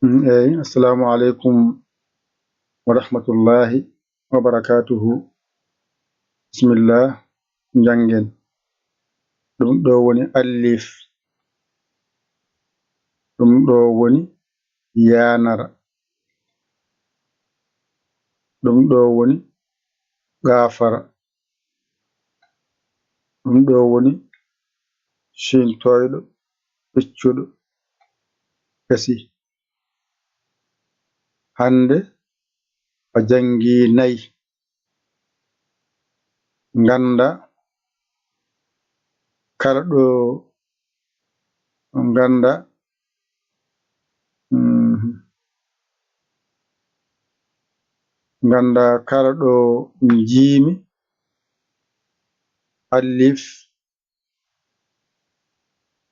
Assalamu alaikum wa rahmatullahi wa barakatuhu. Bismillah, jangen. Ɗum ɗo woni alif, ɗum ɗo woni yanara, ɗum ɗo woni gafara, ɗum ɗo woni shintoyɗo piccuɗo gasi. Hande a jangi nayi, ganda kala ɗo ganda ganda kala ɗo jimi alif,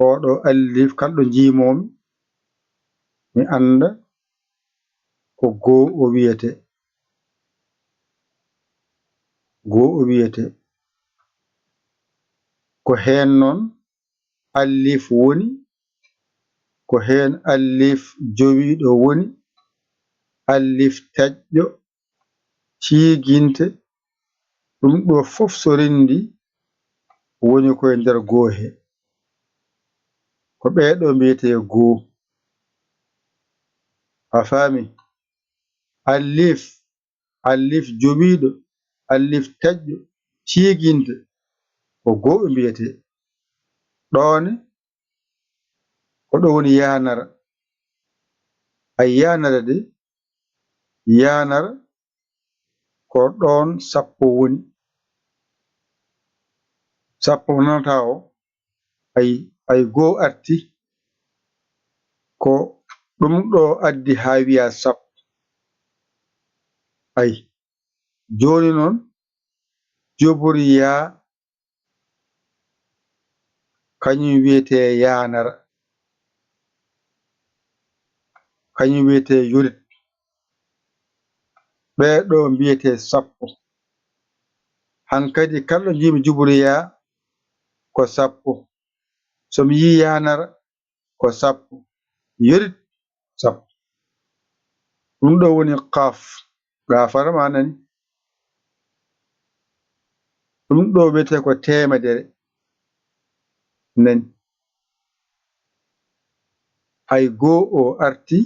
oɗo alif kala ɗo jimomi mi anda ko goo o wiyete, goo o wiyete. Ko hen noon alif woni, ko hen alif jowiɗo woni, alif taƴƴo, tiiginte, ɗum ɗo fof so rendi woni koye nder goo he. Ko ɓeɗo mbiyete goo. A faami? Alif, alif jowiɗo, alif taƴƴo, tiiginte ko goo ɓe mbiyete. Ɗone ko ɗo woni yanara. Ay yanara de, yanara ko ɗon sappo woni. Sappo nanata o, ay goo arti ko ɗum ɗo addi ha wi'a sappo. Ay joni noon joboriya kañum wiyete yanara, kañum wiyete yorit, ɓeɗo mbiyete sappo. Hankadi kala ɗo jimi juboriya ko sappo, somi yi yanara ko sappo, yorit sappo. Ɗum ɗo woni kaf, gafara ma nani. Ɗum ɗo wiyete ko temedere nani. Hay goo o arti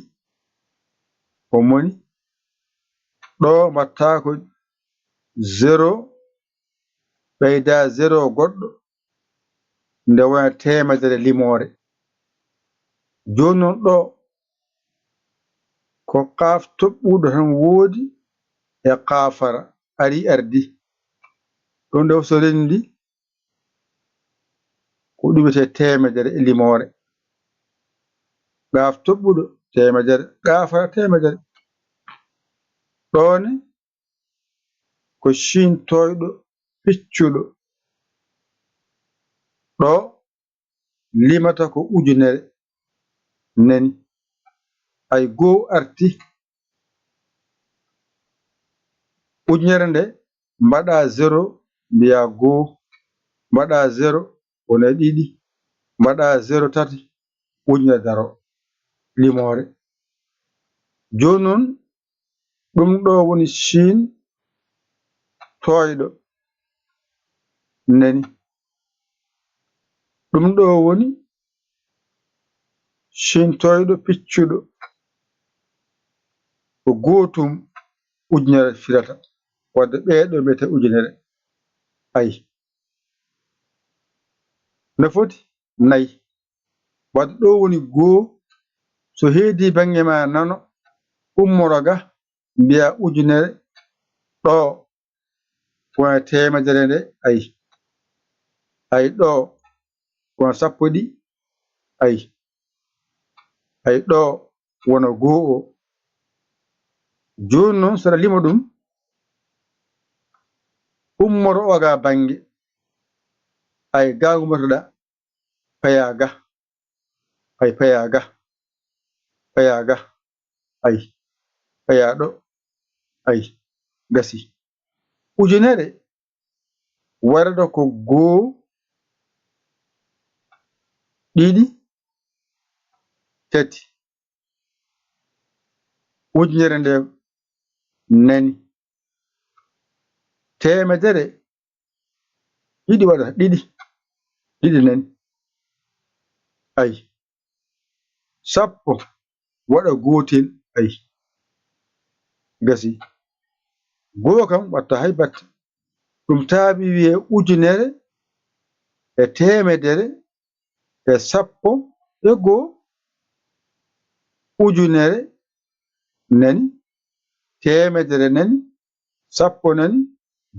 o moni ɗo mbattako 0 ɓeyda 0 goɗɗo nde wona temedere limore. Joni noon ɗo ko kaf toɓɓuɗo tan wodi e kafara ari ardi. Ɗo nde so rendi ko ɗum wiyete temedere e limore. Gaf toɓɓuɗo temedere, gafara temedere. Ɗone ko shintoyɗo piccuɗo, ɗo limata ko ujunere nani. Ay goo arti, ujunere nde mbaɗa 0 mbiya goo, mbaɗa 0 wona ɗiɗi, mbaɗa 0 tati, ujunere daro limore. Joni noon ɗum ɗo woni shin toyɗo nani. Ɗum ɗo woni shintoyɗo piccuɗo, ko gotum ujunere firata, wadde ɓeɗo mbiyete ujunere. Ay no foti nayi, wadde ɗo woni goo, so heedi banggue ma nano ummoro ga mbiya ujunere, ɗo wona temedere nde. Ay ɗo wona sappo ɗi, ay ɗo wona goo o. Joni noon saɗa lima ɗum ummoro o ga banggue, ay ga ummotoɗa paya ga, ay paya ga, paya ga, ay paya ɗo, ay gasi. Ujunere warata ko goo, ɗiɗi, tati, ujunere nde nani temedere ɗiɗi waɗata ɗiɗi nani ayi sappo waɗa gotel ayi gasi goo kam watta hay batte ɗum taaɓi wiye ujunere e temedere e sappo e goo ujunere nani temedere nani sappo nani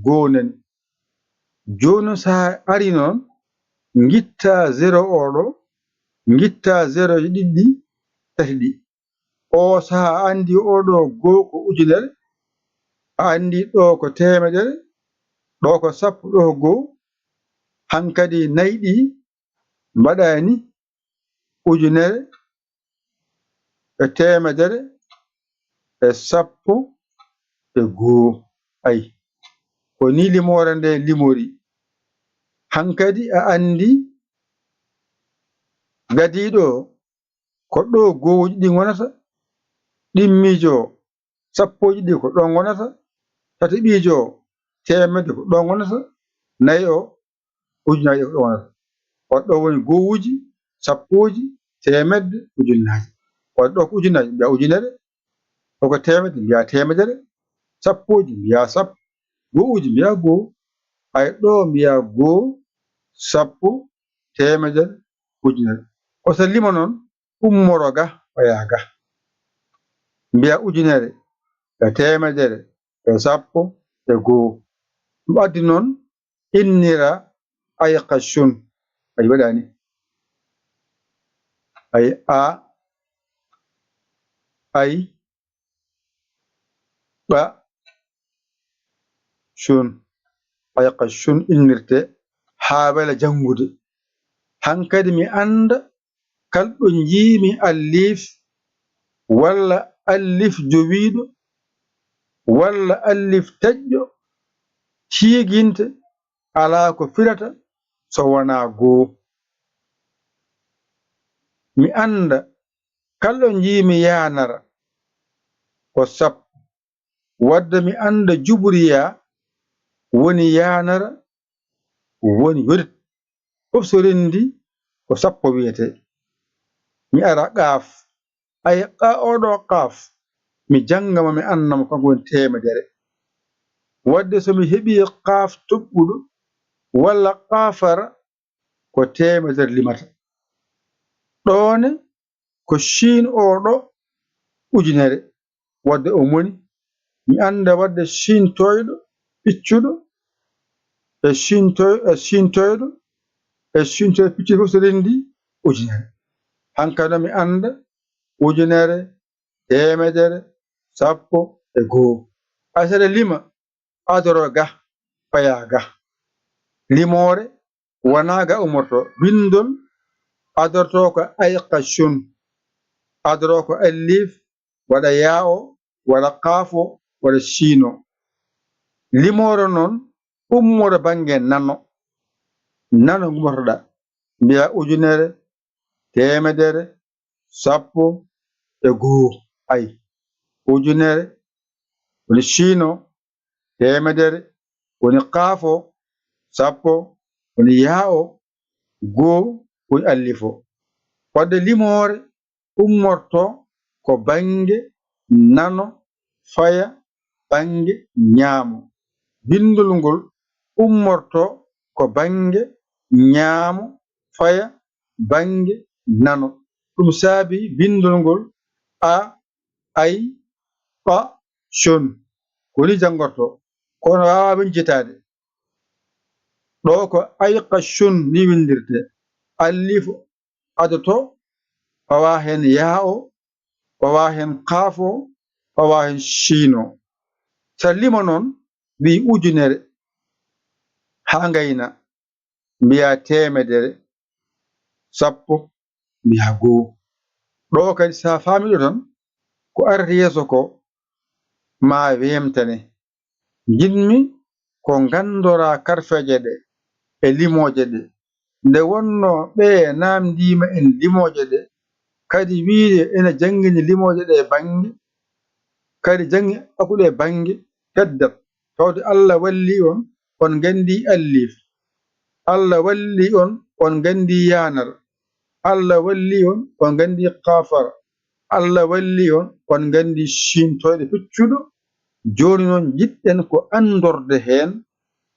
goo nani joni sa ari noon gitta zéro oɗo gitta zéro e ɗiɗi tati ɗi o saha andi oɗo goo ko ujunere a andi ɗo ko temedere ɗo ko sappo ɗo ko goo hankadi nayi ɗi mbaɗani ujunere e temedere e sappo e goo ayi ko ni limore nde limori hankadi a andi gadiɗo ko ɗo gooji ɗi gonata ɗimmijo sappoji ɗi ko ɗon gonata tati ɓijo temedde ko ɗon gonata nayi o ujunaje ko ɗon gonata waɗɗo woni gowuji sappoji temedde ujunnaje waɗɗo ko ujunnaje mbiya ujunere koko temedde mbiya temedere sappoji mbiya sappo gowuji mbiya goo ay ɗo mbiya goo sappo temedere ujunere oto lima noon ummoro ga faya ga mbiya ujunere e temedere e sappo e goo ɗum addi noon innira ayqashun ay waɗani ay a ay ɓa shun ayqashun innirte haa wela jangude hankadi mi anda kalɗo jiimi allif walla allif jowiiɗo walla allif taƴƴo tiiginte alaa ko firata so wonaa goo mi anda kalɗo jiimi yaanara ko sappo wadde mi anda juɓriya woni yaanara woni yorit fof so rendi ko sappo wiyete mi ara qaaf ay qa oɗo qaaf mi jangama mi annama kanko woni temedere wadde somi heɓi qaaf toɓɓuɗo walla qaafara ko temedere limata ɗone ko shin oɗo ujunere wadde o moni mi anda wadde shin toyɗo piccuɗo e shin toyɗo piccuɗo fof so rendi ujunere hankadi mi anda ujunere temedere sappo e goo hay saɗa lima adoro ga faya ga limore wona ga umorto bindol adorto ko ayqashun adoro ko allif waɗa yaa'o waɗa qaafo waɗa shiino limore noon ummore bange nano gumortoɗa mbiya ujunere temedere sappo e goo ayi ujunere woni shiino temedere woni qaafo sappo woni yaa'o goo woni allifo wadde limore ummorto ko bange nano faya bange ñaamo bindol ngol ummorto ko bange ñaamo faya bange nano ɗum saabi bindol ngol a ay ɓa shun koni jangorto kono wawa wincitade ɗo ko ayqashun ni windirte allif adoto fawa hen yaa'o fawa hen qaafo fawa hen shiino sa lima noon wi ujunere ha gayna mbiya temedere sappo mbiya goo ɗo kadi sa famiɗo tan ko arata yeeso ko ma wemtane jinmi ko gandora karfeje ɗe e limoje ɗe nde wonno ɓe namdima en limoje ɗe kadi wiide ene jangini limoje ɗe bange kadi jangi akuɗe bange teddal tawde Allah walli on gandi allif, Allah walli on gandi yanar, Allah walli on gandi kafara, Allah walli on gandi shin toyɗe piccuɗo. Joni noon jiɗɗen ko andorde hen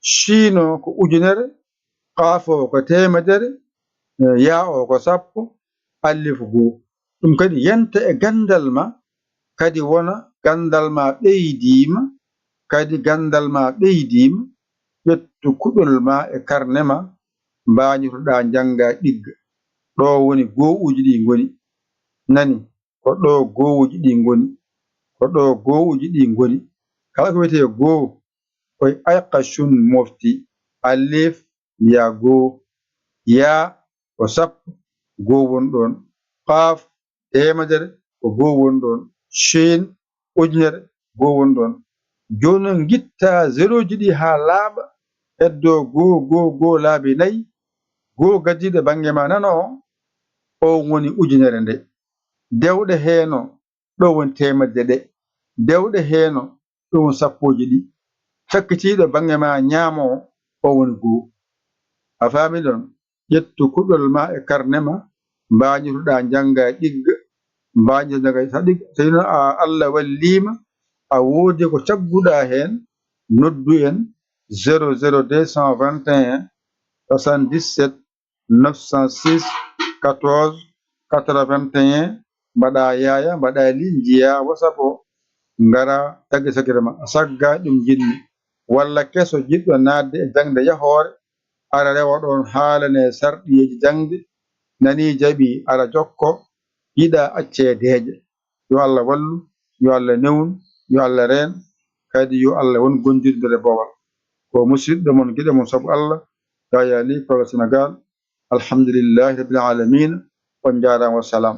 shino ko ujunere, kafo ko temedere, ya o ko 100, allif 1. ɗum kadi yanta e gandal ma, kadi wona gandal ma ɓeydima, kadi gandal ma ɓeydima. ƴettu kuɗol ma e karne ma mbañotoɗa janga ɗigga. ɗo woni gowuji ɗi goni, nani ko ɗo gowuji ɗi goni, ko ɗo gowuji ɗi goni. kala ko wiyete gow koye ayqashun mofti. allif wiya gow, ya ko 100 gow woni ɗon, kaf temedere ko gow woni ɗon, shin ujunere gow woni ɗon. joni noon guitta zéro ji ɗi ha laaɓa heddo gow laabi 4, gow gaddiɗo banggue ma nano o woni ujunere nde. dewɗe heeno ɗo woni temedde ɗe, dewɗe heeno ɗo woni 100ji ɗi. sakkitiɗo banggue ma ñaamo o woni gow. a faami ɗon? ƴettu kuɗol ma e karne ma mbañotoɗa janga ɗigga, mbañotoɗa tawi noon Allah wallima a woodi ko cagguɗa hen, noddu en 00221 77 906 14 81. mbaɗa yaya mbaɗa li jiya WhatsApp o ngara taggue sakkere ma. sagga ɗum jinmi walla keso jiɗɗo nadde e jangde yahore ara rewa ɗon haalane sarɗiyeji jangde, nani jaaɓi ara jokko, yiɗa acce deeƴa. yo Allah wallu, yo Allah newnu, yo Allah reen, kadi yo Allah won gondirdere bowal. ko musidɗo mon gueɗe mon saabu Allah, Yaya Ly, Sénégal. alhamdulillahi rabbil alamin. on jarama, wassalam.